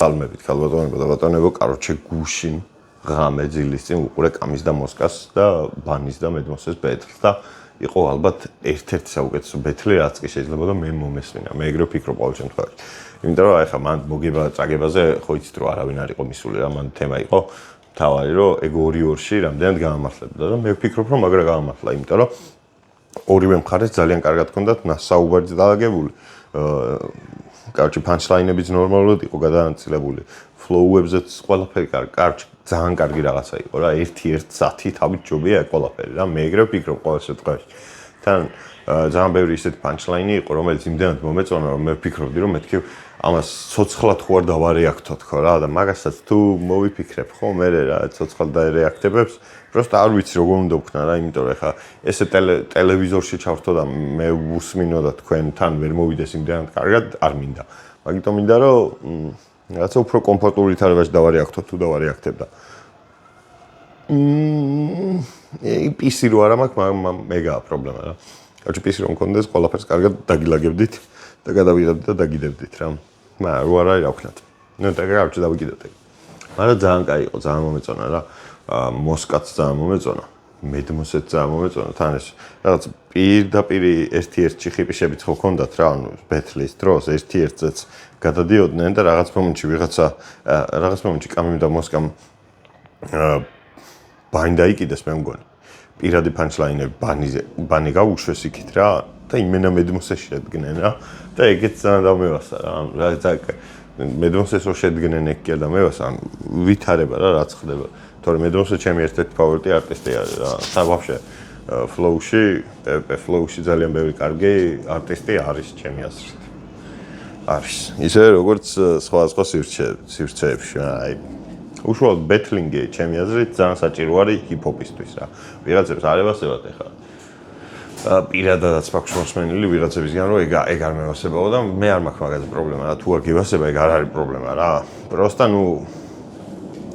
ხალმებით, ქალბატონებო და ბატონებო, короче, გუშინ ღამე ძილის წინ უყურე კამის და მოსკას და ბანის და მედმოსეს ბეთლს და იყო ალბათ ერთ-ერთი საუკეთესო ბეთლი, რაც კი შეიძლება და მე მომესმინა. მე ეგრე ვფიქრობ ყოველ შემთხვევაში. იმიტომ რომ ახლა მან მოგება წაგებაზე ხო იცით რომ არავინ არ იყო მისული რა, მან თემა იყო თავარი რომ ეგ 2-2-ში რამდენად გამართლებდა და მე ვფიქრობ რომ მაგრა გამართლა, იმიტომ რომ ორივე მხარეს ძალიან კარგად ჰქონდათ საუბარი დაალაგებული. короче, punchline-ებიც ნორმალურად იყო გადანაწილებული. Flow-ებზეც ყველაფერი კარგი, ძალიან კარგი რაღაცა იყო რა. 1-1 საათი თავით ჯობია ეგ ყველაფერი რა. მე ეგრე ვფიქრობ ყოველ შემთხვევაში. თან ძალიან ბევრი ისეთი punchline-ი იყო, რომელიც იმდენად მომეწონა, რომ მე ვფიქრობდი, რომ მეთქი ამას ცოცხლად ხო არ დავარეაქტოთ ხო რა და მაგასაც თუ მოვიფიქრებ ხო მე რა ცოცხლად დაარეაქტებებს просто არ ვიცი როგორ უნდა ვქნა რა იმიტომ რომ ეხა ესე ტელევიზორში ჩავრთო და მე უსმინო და თქვენთან ვერ მოვიდეს იმდენად კარგად არ მინდა მაგიტომ მინდა რომ რაღაცა უფრო კომფორტულ ვითარებაში დავარეაქტოთ თუ დავარეაქტებ და PC რო არა მაქვს მეგაა პრობლემა რა короче PC რომ მქონდეს ყველაფერს კარგად დაგილაგებდით და გადავიღებდით და დაგიდებდით რა მაგრამ რო არა ვქნათ ნუ და короче დავიკიდოთ ეგ მაგრამ ძალიან კაი იყო ძალიან მომეწონა რა მოსკაც ძალიან მომეწონა მედმოსეც ძალიან მომეწონა თან ეს რაღაც პირდაპირ ერთ-ერთში ხიპიშებიც ხო ქონდათ რა ანუ ბეთლის დროს ერთ-ერთზეც გადადიოდნენ და რაღაც მომენტში ვიღაცა რაღაც მომენტში კამიმ და მოსკამ ბანი დაიკიდეს მე მგონი პირადი punchline-ები ბანი გაუშვეს იქით რა და იმენა მედმოსეში შედგნენ რა და ეგეც ძალიან დამევასა რა ანუ რა მედმოსეს რო შედგნენ ეგ კი და მევასა ანუ ვითარება რა რაც ხდება თორე მედმოსე ჩემი ერთ-ერთი ფავორიტი არტისტია რა და ვაფშე flow-ში ძალიან ბევრი კარგი არტისტი არის ჩემი აზრით არის ისე როგორც სხვა სივრცეებში აი უშუალოდ ბეთლინგი ჩემი აზრით ძალიან საჭირო არის ჰიპ-ჰოპისთვის რა ვიღაცებს არ ევასებათ ეხლა პირადადაც მაქვს მოსმენილი ვიღაცებისგან რომ ეგ არ მევასებაო და მე არ მაქვს მაგაზე პრობლემა რა თუ არ გივასება ეგ არ არის პრობლემა რა просто ну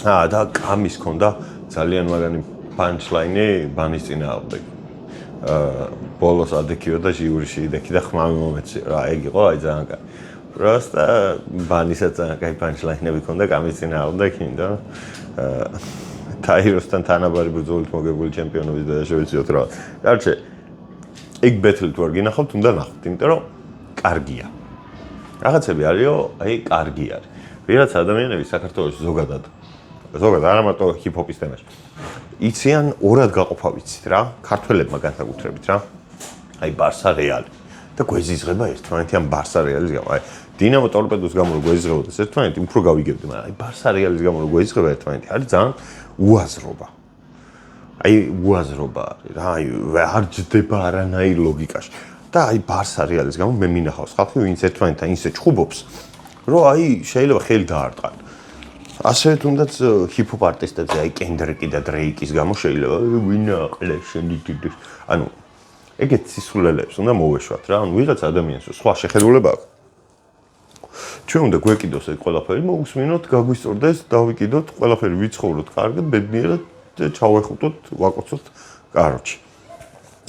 და კამის ქონდა ძალიან მაგარი punchline-ი ბანის წინააღმდეგ ბოლოს ადექიო და ჟიურიში იდექი და ხმამი მომეცი რა ეგ იყო აი ძალიან კაი просто ბანისაც ძალიან კაი punchline-ები ქონდა კამის წინააღმდეგ და ტაიროსთან თანაბარი ბრძოლით მოგებული ჩემპიონობის და შევეციოთ რა короче ეგ ბეთლი თუ არ გინახავთ უნდა ნახოთ იმიტომ რომ კარგია რაღაცები არისო აი კარგი არის ვიღაც ადამიანები საქართველოში ზოგადად არა მარტო ჰიპ-ჰოპის თემაში იციან ორად გაყოფა ვიცით რა ქართველებმა განსაკუთრებით რა აი ბარსა რეალი და გვეზიზღება ერთმანეთი ამ ბარსა რეალის გამო აი დინამო ტორპედოს გამო რო გვეზიზღებოდეს ერთმანეთი უფრო გავიგებდი მაგრამ აი ბარსა რეალის გამო რო გვეზიზღება ერთმანეთი არის ძალიან უაზრობა აი უაზრობა არის რა აი არ ჯდება არანაირ ლოგიკაში და აი ბარსა რეალის გამო მე მინახავს ხალხი ვინც ერთმანეთთან ისე ჩხუბობს რომ აი შეიძლება ხელი დაარტყან ასე თუნდაც ჰიპ-ჰოპ არტისტებზე აი კენდრიკი და დრეიკის გამო შეიძლება ვინა ყლეს შენდიდდეს ანუ ეგეთ სისულელებს უნდა მოვეშვათ რა ანუ ვიღაც ადამიანს სხვა შეხედულება აქვს ჩვენ უნდა გვეკიდოს ეს ყველაფერი მოусმინოთ გაგვისწორდეს დავიკიდოთ ყველაფერი ვიცხოვროთ კარგად ბედნიერად ჩავეხუტოთ ვაკოცოთ კაროჩი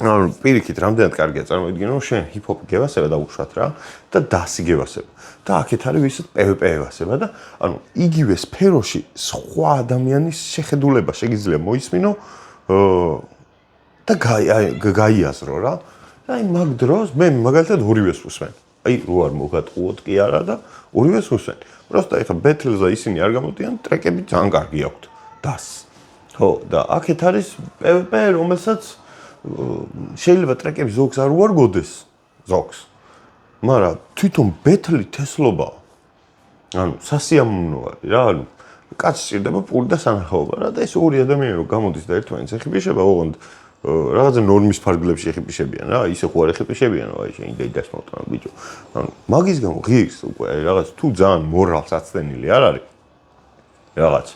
ანუ პირიქით რამდენად კარგია წარმოიდგინე რომ შენ ჰიპ-ჰოპი გევასება და უშვათ რა და დასი გევასება და აქეთ არის ვისაც PvP ევასება და ანუ იგივე სფეროში სხვა ადამიანის შეხედულება შეიძლება მოისმინო და გაიაზრო რა აი მაგ დროს მე მაგალითად ორივეს ვუსმენ აი რო არ მოგატყუოთ კი არა და ორივეს ვუსმენ просто ეხა ბეთლზე ისინი არ გამოდიან ტრეკები ძალიან კარგი აქვთ დას ხო და აქეთ არის PvP რომელსაც შეიძლება ტრეკები ზოგს არ უარგოდეს ზოგს მაგრამ თვითონ ბეთლი თესლობა ანუ სასიამოვნოა რა ანუ კაცს სჭირდება პური და სანახაობა რა და ეს ორი ადამიანი რო გამოდის და ერთმანეთს ეხიბიშება ოღონდ რაღაცა ნორმის ფარგლებში ეხიბიშებიან რა ისე ხო არ ეხიბიშებიანო აი შენ იდეას მოვტანა ბიჭო ანუ მაგის გამო ღირს უკვე რაღაც თუ ძალიან მორალს აცდენილი არ არის რაღაც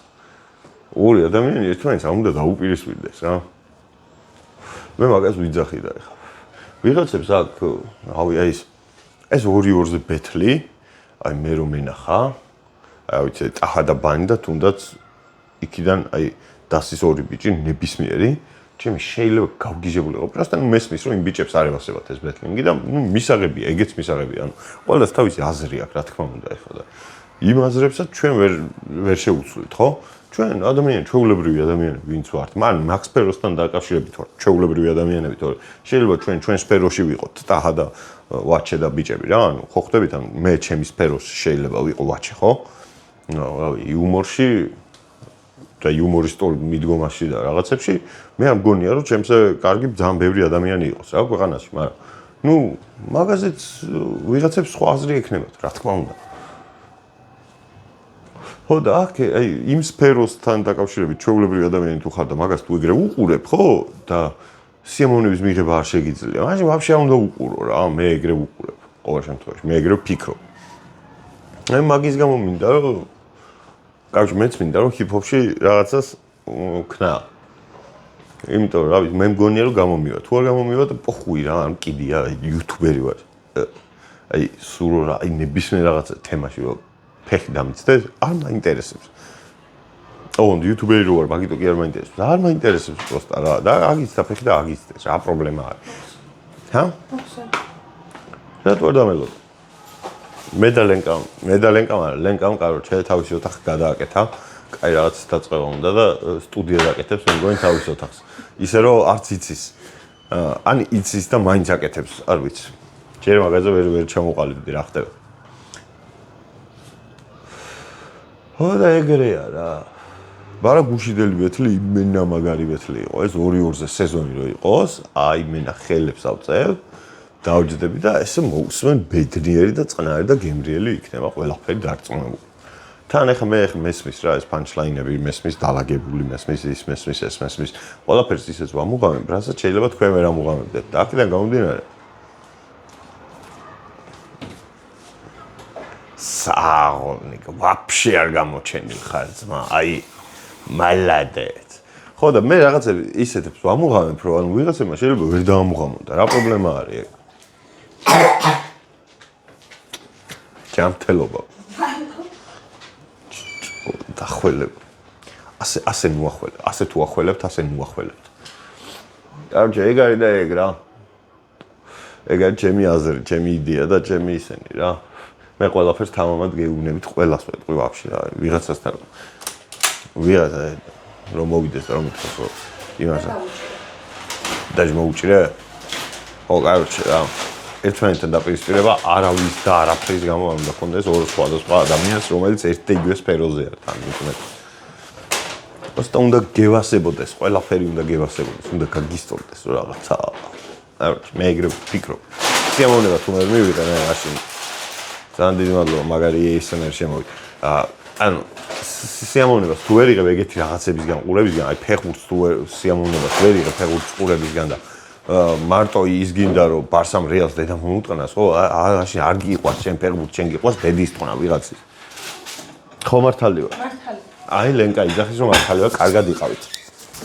ორი ადამიანი ერთმანეთს არ უნდა დაუპირისპირდეს რა მე მაგას ვიძახი და ეხა ვიღაცებს აქ რავი აი ეს 2-2-ზე ბეთლი აი მე რომ მენახა აი ვიცი ტახა და ბანი და თუნდაც იქიდან აი დასის ორი ბიჭი ნებისმიერი ჩემი შეიძლება გავგიჟებულიყო просто ნუ მესმის რომ იმ ბიჭებს არ ევასებათ ეს ბეთლინგი და ნუ მისაღებია ეგეც მისაღებია ანუ ყველას თავისი აზრი აქვს რა თქმა უნდა ეხლა და იმ აზრებსაც ჩვენ ვერ შევუცვლით, ხო? ჩვენ ადამიანები, ჩვეულებრივი ადამიანები, ვინც ვართ, მაგ სფეროსთან დაკავშირებით ვართ, ჩვეულებრივი ადამიანები, თორე შეიძლება ჩვენ სფეროში ვიყოთ ტაჰა და ვაჩე და ბიჭები რა, ანუ ხო ხვდებით, ანუ მე ჩემი სფეროში შეიძლება ვიყო ვაჩე, ხო? რავი, იუმორში და იუმორისტულ მიდგომაში და რაღაცებში მე არ მგონია რომ ჩემზე კარგი ძალიან ბევრი ადამიანი იყოს რა ქვეყანაში, მაგრამ ნუ მაგაზეც ვიღაცებს სხვა აზრი ექნებათ, რა თქმა უნდა. ხო და აი იმ სფეროსთან დაკავშირებით ჩვეულებრივი ადამიანი თუ ხარ და მაგას თუ ეგრე უყურებ, ხო? და სიამოვნების მიღება არ შეგიძლია. მაშინ ვაფშე არ უნდა უყურო რა, მე ეგრე უყურებ. ყოველ შემთხვევაში, მე ეგრე ვფიქრობ. აი მაგის გამო მინდა რომ კავშირი მეც მინდა რომ ჰიპ-ჰოპში რაღაცას ვქნა. იმიტომ რომ რავი, მე მგონია რომ გამომივა. თუ არ გამომივა და პოხუი რა, ან კიდია იუთუბერი ვარ. აი სულ რა, აი ნებისმიერ რაღაცა თემაში რომ ფეხი დამიცდეს, არ მაინტერესებს. იუთუბერი რო ვარ, მაგიტო კი არ მაინტერესებს. არ მაინტერესებს პროსტა რა. და აგიცდა ფეხი და აგიცდეს. რა პრობლემა არის? ჰა? რატო არ დამელოდ? მე და ლენკამ არა, ლენკამ კაროჩე თავისი ოთახი გადააკეთა. კაი რაღაც დაწყება უნდა და სტუდია დაკეთებს, მე მგონი თავის ოთახს. ისე რომ არც იცის. ან იცის და მაინც აკეთებს, არ ვიცი. ჯერ მაგაზე ვერ ჩამოყალიბდი რა ხდება. ხო და ეგრეა რა. ბარა გუშიდელი ბეთლი იმენა მაგარი ბეთლი იყო. ეს 2-2-ზე სეზონი რო იყოს, აი მენა ხელებს ავწევ. დავჯდები და ესე მოусმენ ბედნიერი და წყნარი და გემრიელი იქნება ყველაფერი დარწმუნებული. თან ახლა მე მესმის რა ეს პანჩლაინები მესმის დალაგებული მესმის ის მესმის ეს მესმის ყველაფერს ისეც ვამუღამებ, რასაც შეიძლება თქვენ ვერ ამუღამებდეთ. და აქედან გამომდინარე სააღონიკ ვაფშე არ გამოჩენილ ხარ ძმა, აი მალადეთ. ხო და მე რაღაცები ისეთებს ვამუღამებ, რომ ანუ ვიღაცებმა შეიძლება ვერ დაამუღამონ და რა პრობლემა არის ეგ? ჯამთელობა. დახველებ. ასე ნუახველებ, ასე თუ ახველებთ, ასე ნუახველებთ. კაროჩე, ეგ არის და ეგ რა. ეგ არის ჩემი აზრი, ჩემი იდეა და ჩემი ისენი რა. მე ყველაფერს თამამად გეუბნებით, ყველას ვეთყვი ვაფშე რა, ვიღაცასთან ვიღაცა რომ მოვიდეს და რომ ითქოს რომ იმასა დაჟე მოუჭირე? ხო, კაროჩე რა. ერთმანეთთან დაპირისპირება არავის და არაფრის გამო არ უნდა ქონდეს ორ სხვადასხვა ადამიანს, რომელიც ერთ და იგივე სფეროზეა თან უწმეთ. просто უნდა გევასებოდეს, ყველაფერი უნდა გევასებოდეს, უნდა გაგისტორდეს რაღაცა. კაროჩე, მე ეგრე ვფიქრობ. სიამოვნება თუ მე მივიღე მე მაშინ ძალიან დიდი მადლობა, მაგარი ASMR შემოვიდა. ანუ სიამოვნებას თუ ვერ იღებ ეგეთი რაღაცებისგან, ყურებისგან, აი ფეხბურთს თუ სიამოვნებას ვერ იღებ ფეხბურთს ყურებისგან და მარტო ის გინდა რომ ბარსამ რეალს დედა მოუტყნას, ხო? მაშინ არ გიყვარს ჩემ ფეხბურთს, შენ გიყვარს დედის ტყნა ვიღაცის. ხო მართალი ვარ? მართალი. აი ლენკა იძახის რომ მართალი ვარ, კარგად იყავით.